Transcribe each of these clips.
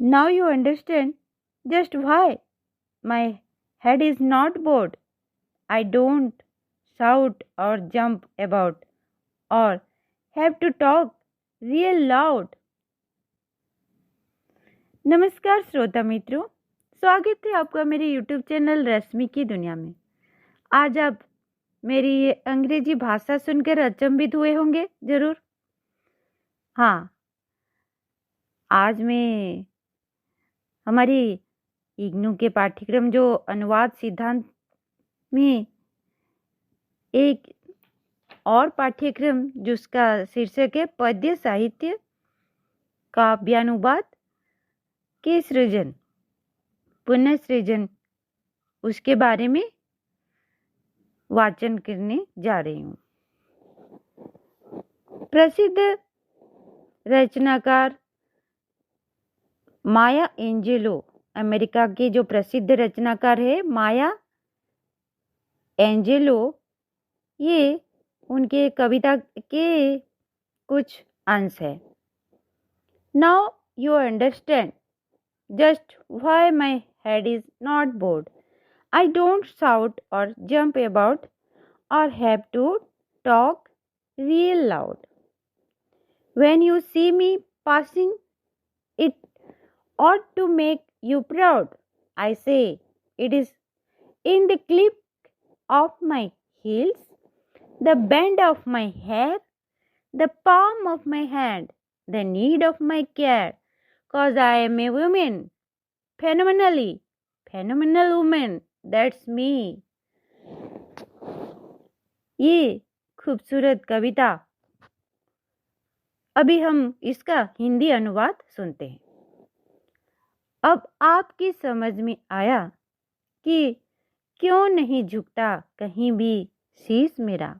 Now you understand just why my head is not bored. I don't shout or jump about or have to talk real loud. नमस्कार श्रोता मित्रों, स्वागत है आपका मेरे YouTube channel रश्मि की दुनिया में। आज आप मेरी ये अंग्रेजी भाषा सुनकर अचंभित हुए होंगे जरूर। हाँ, आज मैं हमारी इग्नू के पाठ्यक्रम जो अनुवाद सिद्धांत में एक और पाठ्यक्रम जिसका शीर्षक है पद्य साहित्य काव्यानुवाद के सृजन पुनः सृजन, उसके बारे में वाचन करने जा रही हूँ। प्रसिद्ध रचनाकार माया एंजेलो, अमेरिका के जो प्रसिद्ध रचनाकार है माया एंजेलो, ये उनके कविता के कुछ अंश है। Now you understand just why my head is not bored. I don't shout or jump about or have to talk real loud. When you see me passing, it ought to make you proud. I say it is in the click of my heels, the bend of my hair, the palm of my hand, the need of my care. Cause I am a woman, phenomenal woman, that's me. ये खूबसूरत कविता, अभी हम इसका हिंदी अनुवाद सुनते हैं। अब आपकी समझ में आया कि क्यों नहीं झुकता कहीं भी शीश मेरा।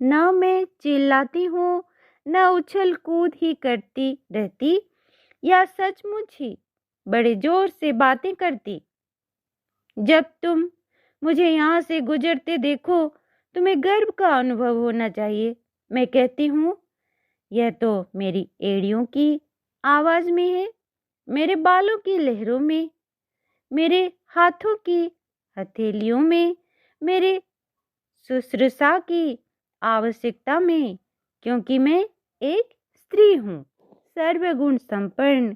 न मैं चिल्लाती हूँ, न उछल कूद ही करती रहती, या सचमुच ही बड़े जोर से बातें करती। जब तुम मुझे यहाँ से गुजरते देखो, तुम्हें गर्व का अनुभव होना चाहिए। मैं कहती हूँ, यह तो मेरी एड़ियों की आवाज में है, मेरे बालों की लहरों में, मेरे हाथों की हथेलियों में, मेरे शुश्रूषा की आवश्यकता में, क्योंकि मैं एक स्त्री हूँ, सर्वगुण संपन्न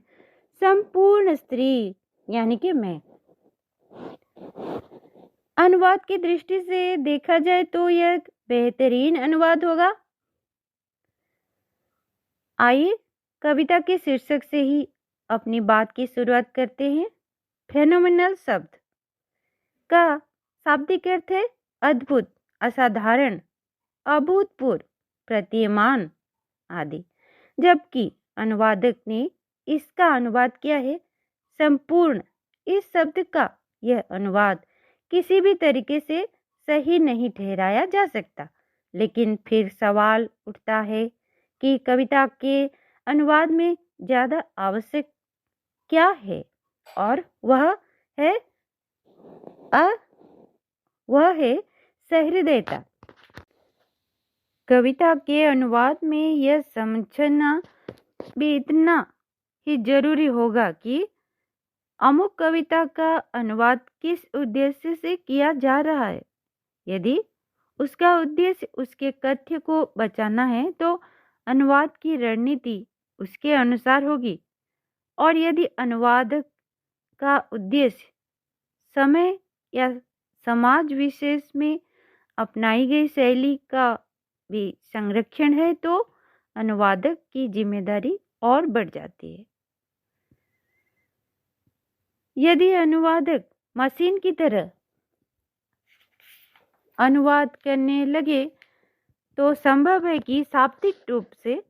संपूर्ण स्त्री, यानी कि मैं। अनुवाद की दृष्टि से देखा जाए तो यह बेहतरीन अनुवाद होगा। आइए कविता के शीर्षक से ही अपनी बात की शुरुआत करते हैं। फेनोमेनल शब्द का शाब्दिक अर्थ है अद्भुत, असाधारण, अभूतपूर्व, प्रतीयमान आदि, जबकि अनुवादक ने इसका अनुवाद किया है संपूर्ण। इस शब्द का यह अनुवाद किसी भी तरीके से सही नहीं ठहराया जा सकता, लेकिन फिर सवाल उठता है कि कविता के अनुवाद में ज़्यादा आवश्यक क्या है, और वह है सहृदयता। कविता के अनुवाद में यह समझना भी इतना ही जरूरी होगा कि अमुक कविता का अनुवाद किस उद्देश्य से किया जा रहा है। यदि उसका उद्देश्य उसके कथ्य को बचाना है तो अनुवाद की रणनीति उसके अनुसार होगी, और यदि अनुवादक का उद्देश्य समय या समाज विशेष में अपनाई गई शैली का भी संरक्षण है तो अनुवादक की जिम्मेदारी और बढ़ जाती है। यदि अनुवादक मशीन की तरह अनुवाद करने लगे तो संभव है कि शाब्दिक रूप से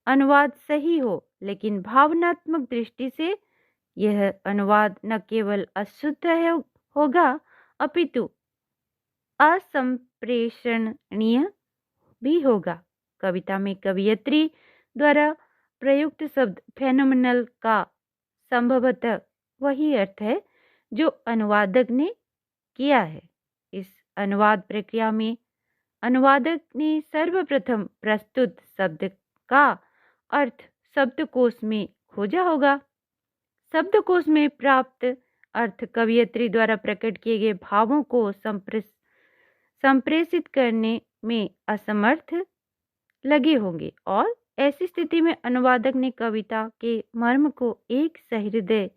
अनुवाद सही हो, लेकिन भावनात्मक दृष्टि से यह अनुवाद न केवल अशुद्ध होगा अपितु असंप्रेषणीय भी होगा। कविता में कवयित्री द्वारा प्रयुक्त शब्द फेनोमेनल का संभवतः वही अर्थ है जो अनुवादक ने किया है। इस अनुवाद प्रक्रिया में अनुवादक ने सर्वप्रथम प्रस्तुत शब्द का अर्थ शब्दकोश में खोजा होगा। शब्दकोश में प्राप्त अर्थ कवयित्री द्वारा प्रकट किए गए भावों को संप्रेषित करने में असमर्थ लगे होंगे और ऐसी स्थिति में अनुवादक ने कविता के मर्म को एक सहृदय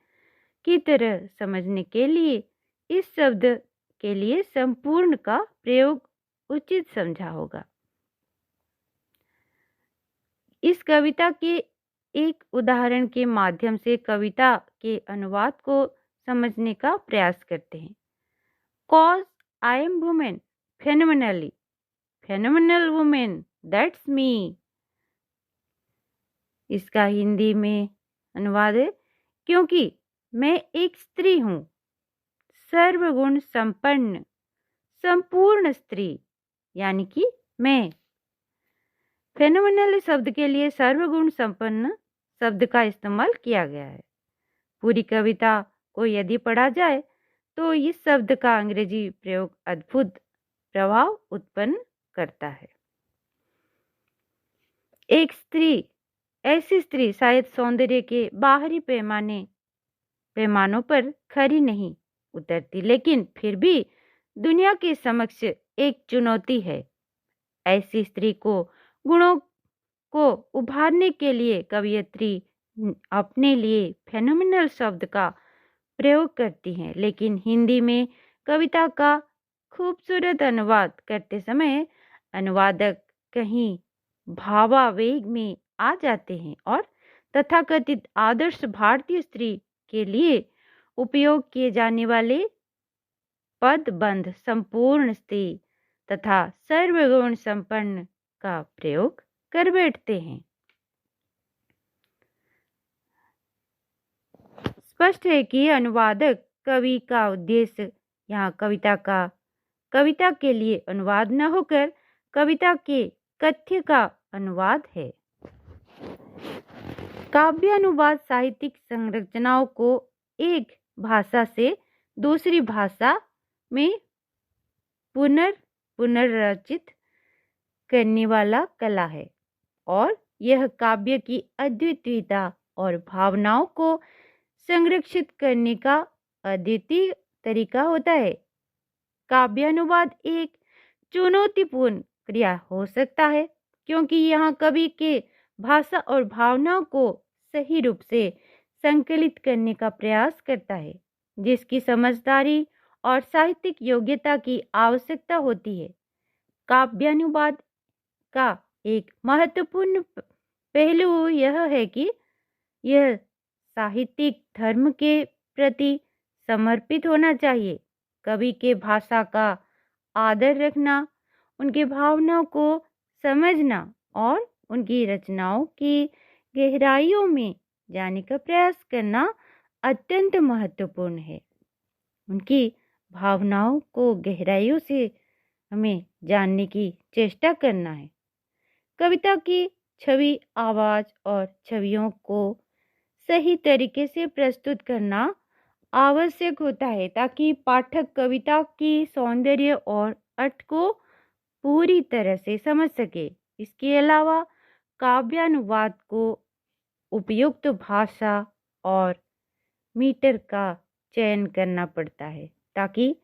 की तरह समझने के लिए इस शब्द के लिए संपूर्ण का प्रयोग उचित समझा होगा। इस कविता के एक उदाहरण के माध्यम से कविता के अनुवाद को समझने का प्रयास करते हैं। Cause I am woman, phenomenal woman, that's me। इसका हिंदी में अनुवाद है, क्योंकि मैं एक स्त्री हूँ, सर्वगुण संपन्न, संपूर्ण स्त्री, यानी कि मैं। फेनोमेनल शब्द के लिए सर्वगुण संपन्न शब्द का इस्तेमाल किया गया है। पूरी कविता को यदि पढ़ा जाए तो इस शब्द का अंग्रेजी प्रयोग अद्भुत प्रभाव उत्पन्न करता है। एक स्त्री, ऐसी स्त्री शायद सौंदर्य के बाहरी पैमानों पर खरी नहीं उतरती, लेकिन फिर भी दुनिया के समक्ष एक चुनौती है। ऐसी स्त्री को गुणों को उभारने के लिए कवयित्री अपने लिए फेनोमेनल शब्द का प्रयोग करती हैं, लेकिन हिंदी में कविता का खूबसूरत अनुवाद करते समय अनुवादक कहीं भावावेग में आ जाते हैं और तथाकथित आदर्श भारतीय स्त्री के लिए उपयोग किए जाने वाले पदबंध संपूर्ण स्त्री तथा सर्वगुण संपन्न का प्रयोग कर बैठते हैं। स्पष्ट है कि अनुवादक कवि का उद्देश्य यहाँ कविता के लिए अनुवाद न होकर कविता के कथ्य का अनुवाद है। काव्यानुवाद साहित्यिक संरचनाओं को एक भाषा से दूसरी भाषा में पुनर्रचित करने वाला कला है और यह काव्य की अद्वितीयता और भावनाओं को संरक्षित करने का अद्वितीय तरीका होता है। काव्यानुवाद एक चुनौतीपूर्ण क्रिया हो सकता है, क्योंकि यहाँ कवि के भाषा और भावनाओं को सही रूप से संकलित करने का प्रयास करता है, जिसकी समझदारी और साहित्यिक योग्यता की आवश्यकता होती है। काव्यानुवाद का एक महत्वपूर्ण पहलू यह है कि यह साहित्यिक धर्म के प्रति समर्पित होना चाहिए। कवि के भाषा का आदर रखना, उनके भावनाओं को समझना और उनकी रचनाओं की गहराइयों में जाने का प्रयास करना अत्यंत महत्वपूर्ण है। उनकी भावनाओं को गहराइयों से हमें जानने की चेष्टा करना है। कविता की छवि, आवाज और छवियों को सही तरीके से प्रस्तुत करना आवश्यक होता है, ताकि पाठक कविता की सौंदर्य और अर्थ को पूरी तरह से समझ सके। इसके अलावा काव्यानुवाद को उपयुक्त भाषा और मीटर का चयन करना पड़ता है, ताकि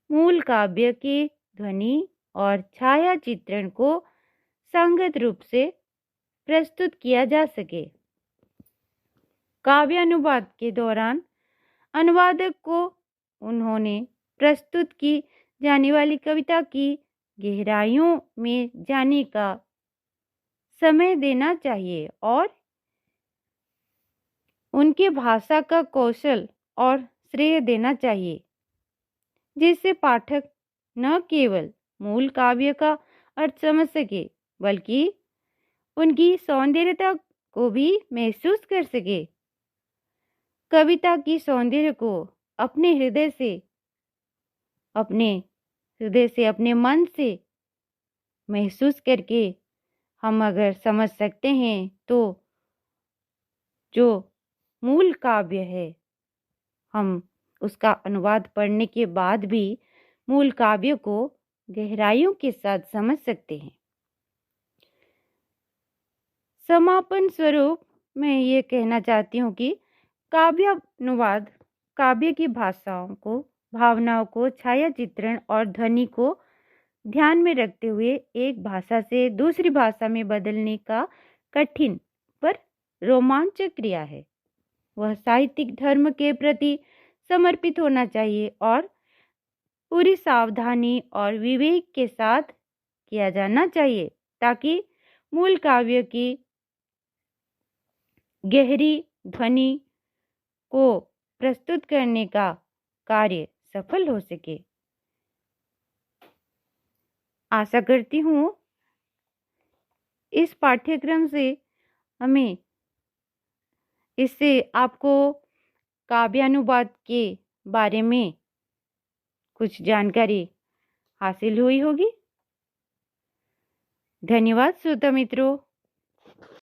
मूल काव्य की ध्वनि और छाया चित्रण को संगत रूप से प्रस्तुत किया जा सके। काव्यानुवाद के दौरान अनुवादक को उन्होंने प्रस्तुत की जाने वाली कविता की गहराइयों में जाने का समय देना चाहिए और उनके भाषा का कौशल और श्रेय देना चाहिए, जिससे पाठक न केवल मूल काव्य का अर्थ समझ सके, बल्कि उनकी सौंदर्यता को भी महसूस कर सके। कविता की सौंदर्य को अपने हृदय से, अपने मन से महसूस करके हम अगर समझ सकते हैं, तो जो मूल काव्य है, हम उसका अनुवाद पढ़ने के बाद भी मूल काव्य को गहराइयों के साथ समझ सकते हैं। समापन स्वरूप मैं ये कहना चाहती हूँ कि काव्यानुवाद काव्य की भाषाओं को, भावनाओं को, छाया चित्रण और ध्वनि को ध्यान में रखते हुए एक भाषा से दूसरी भाषा में बदलने का कठिन पर रोमांचक क्रिया है। वह साहित्यिक धर्म के प्रति समर्पित होना चाहिए और पूरी सावधानी और विवेक के साथ किया जाना चाहिए ताकि मूल काव्य की गहरी ध्वनि को प्रस्तुत करने का कार्य सफल हो सके। आशा करती हूँ इस पाठ्यक्रम से हमें इससे आपको काव्यानुवाद के बारे में कुछ जानकारी हासिल हुई होगी। धन्यवाद श्रोता मित्रों।